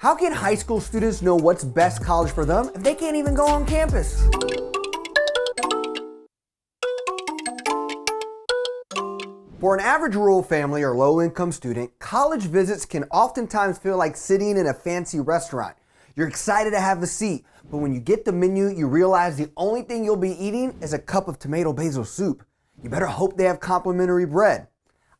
How can high school students know what's best college for them if they can't even go on campus? For an average rural family or low-income student, college visits can oftentimes feel like sitting in a fancy restaurant. You're excited to have a seat, but when you get the menu, you realize the only thing you'll be eating is a cup of tomato basil soup. You better hope they have complimentary bread.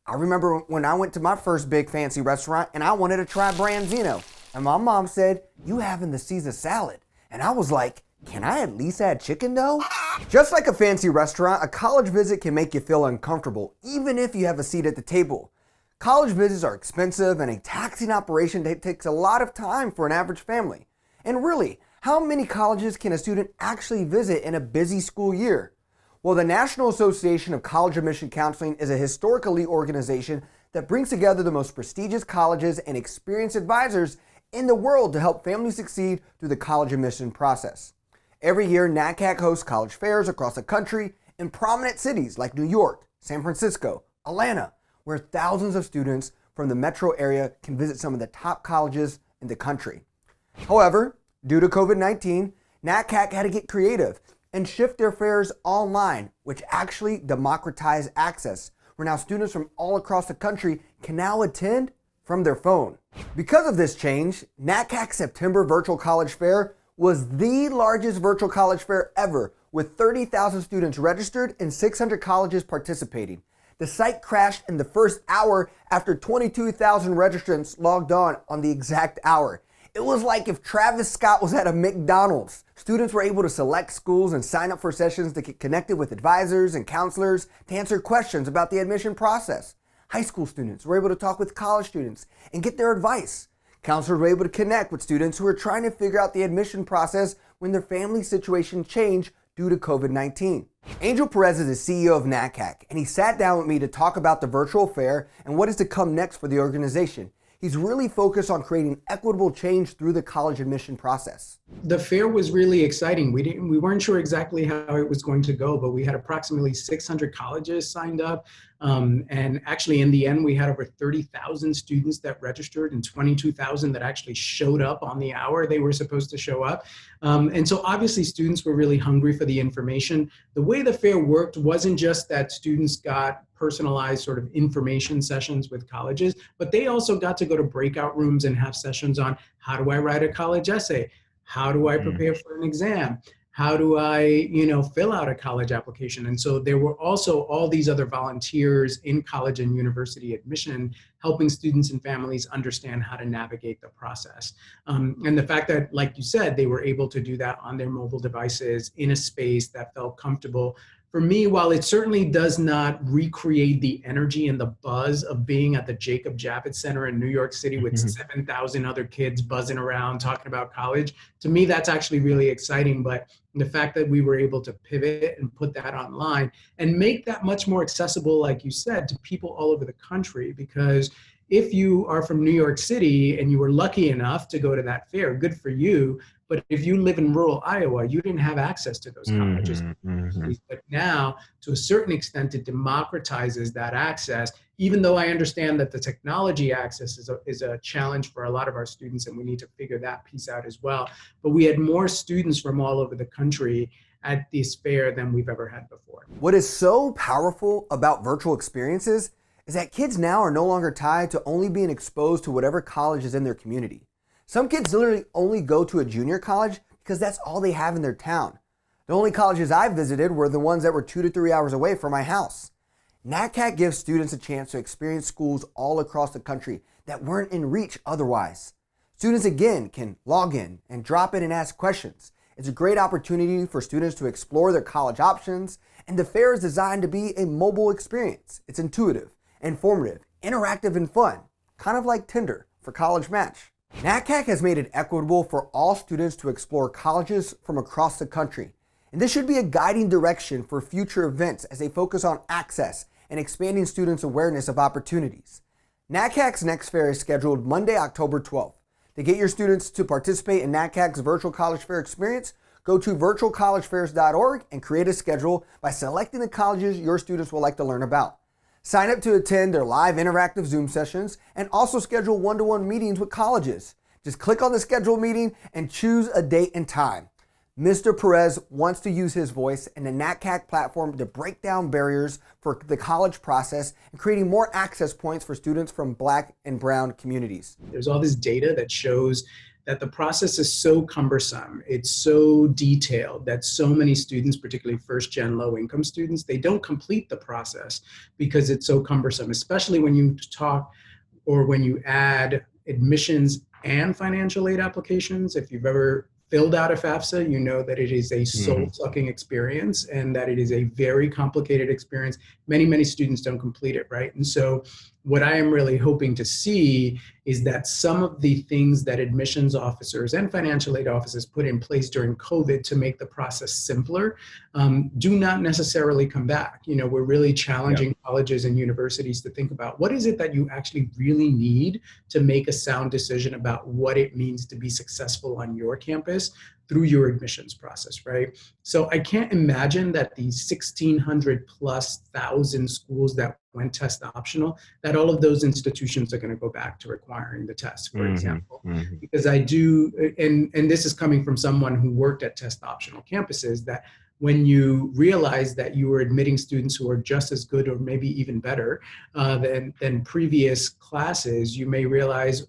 I remember when I went to my first big fancy restaurant and I wanted to try branzino. And my mom said, "You having the Caesar salad?" And I was like, "Can I at least add chicken though?" Just like a fancy restaurant, a college visit can make you feel uncomfortable, even if you have a seat at the table. College visits are expensive and a taxing operation that takes a lot of time for an average family. And really, how many colleges can a student actually visit in a busy school year? Well, the National Association of College Admission Counseling is a historic elite organization that brings together the most prestigious colleges and experienced advisors in the world to help families succeed through the college admission process. Every year, NACAC hosts college fairs across the country in prominent cities like New York, San Francisco, Atlanta, where thousands of students from the metro area can visit some of the top colleges in the country. However, due to COVID-19, NACAC had to get creative and shift their fairs online, which actually democratized access, where now students from all across the country can now attend from their phone. Because of this change, NACAC's September Virtual College Fair was the largest virtual college fair ever, with 30,000 students registered and 600 colleges participating. The site crashed in the first hour after 22,000 registrants logged on the exact hour. It was like if Travis Scott was at a McDonald's. Students were able to select schools and sign up for sessions to get connected with advisors and counselors to answer questions about the admission process. High school students were able to talk with college students and get their advice. Counselors were able to connect with students who were trying to figure out the admission process when their family situation changed due to COVID-19. Angel Perez is the CEO of NACAC, and he sat down with me to talk about the virtual fair and what is to come next for the organization. He's really focused on creating equitable change through the college admission process. The fair was really exciting. We weren't sure exactly how it was going to go, but we had approximately 600 colleges signed up. And actually in the end, we had over 30,000 students that registered and 22,000 that actually showed up on the hour they were supposed to show up. And so obviously students were really hungry for the information. The way the fair worked wasn't just that students got personalized sort of information sessions with colleges, but they also got to go to breakout rooms and have sessions on how do I write a college essay? How do I prepare for an exam? How do I, fill out a college application? And so there were also all these other volunteers in college and university admission helping students and families understand how to navigate the process. And the fact that, like you said, they were able to do that on their mobile devices in a space that felt comfortable. For me, while it certainly does not recreate the energy and the buzz of being at the Jacob Javits Center in New York City with 7,000 other kids buzzing around talking about college, to me, that's actually really exciting. But the fact that we were able to pivot and put that online and make that much more accessible, like you said, to people all over the country, because if you are from New York City and you were lucky enough to go to that fair, good for you. But if you live in rural Iowa, you didn't have access to those colleges. But now, to a certain extent, it democratizes that access, even though I understand that the technology access is a challenge for a lot of our students, and we need to figure that piece out as well. But we had more students from all over the country at this fair than we've ever had before. What is so powerful about virtual experiences is that kids now are no longer tied to only being exposed to whatever college is in their community. Some kids literally only go to a junior college because that's all they have in their town. The only colleges I visited were the ones that were 2 to 3 hours away from my house. NACAC gives students a chance to experience schools all across the country that weren't in reach otherwise. Students again can log in and drop in and ask questions. It's a great opportunity for students to explore their college options, and the fair is designed to be a mobile experience. It's intuitive, informative, interactive, and fun, kind of like Tinder for College Match. NACAC has made it equitable for all students to explore colleges from across the country. And this should be a guiding direction for future events as they focus on access and expanding students' awareness of opportunities. NACAC's next fair is scheduled Monday, October 12th. To get your students to participate in NACAC's virtual college fair experience, go to virtualcollegefairs.org and create a schedule by selecting the colleges your students will like to learn about. Sign up to attend their live interactive Zoom sessions and also schedule one-to-one meetings with colleges. Just click on the schedule meeting and choose a date and time. Mr. Perez wants to use his voice and the NACAC platform to break down barriers for the college process and creating more access points for students from Black and brown communities. There's all this data that shows that the process is so cumbersome, it's so detailed that so many students, particularly first-gen low-income students, they don't complete the process because it's so cumbersome, especially when you talk or when you add admissions and financial aid applications. If you've ever filled out a FAFSA, you know that it is a soul-sucking experience and that it is a very complicated experience. Many students don't complete it, right? And so what I am really hoping to see is that some of the things that admissions officers and financial aid officers put in place during COVID to make the process simpler do not necessarily come back. You know, we're really challenging colleges and universities to think about what is it that you actually really need to make a sound decision about what it means to be successful on your campus through your admissions process, right? So I can't imagine that the 1,600 plus thousand schools that went test optional, that all of those institutions are going to go back to requiring the test, for example. Because I do, and this is coming from someone who worked at test optional campuses, that when you realize that you are admitting students who are just as good or maybe even better than previous classes, you may realize,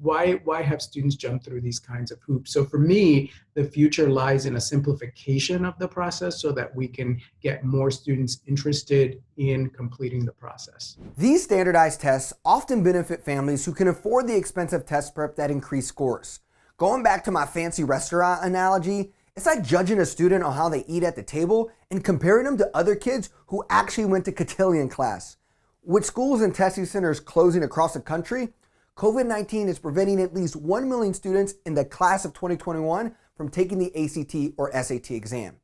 why have students jump through these kinds of hoops? So for me, the future lies in a simplification of the process so that we can get more students interested in completing the process. These standardized tests often benefit families who can afford the expensive test prep that increase scores. Going back to my fancy restaurant analogy, it's like judging a student on how they eat at the table and comparing them to other kids who actually went to cotillion class. With schools and testing centers closing across the country, COVID-19 is preventing at least 1 million students in the class of 2021 from taking the ACT or SAT exam.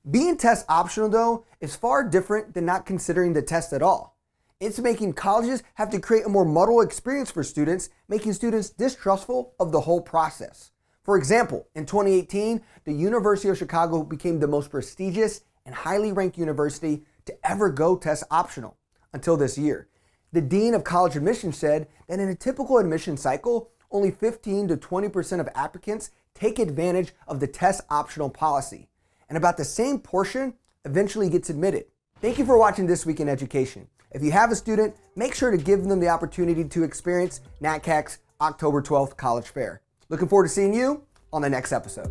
Being test optional, though, is far different than not considering the test at all. It's making colleges have to create a more muddled experience for students, making students distrustful of the whole process. For example, in 2018, the University of Chicago became the most prestigious and highly ranked university to ever go test optional until this year. The Dean of College Admissions said that in a typical admission cycle, only 15 to 20% of applicants take advantage of the test optional policy, and about the same portion eventually gets admitted. Thank you for watching This Week in Education. If you have a student, make sure to give them the opportunity to experience NACAC's October 12th College Fair. Looking forward to seeing you on the next episode.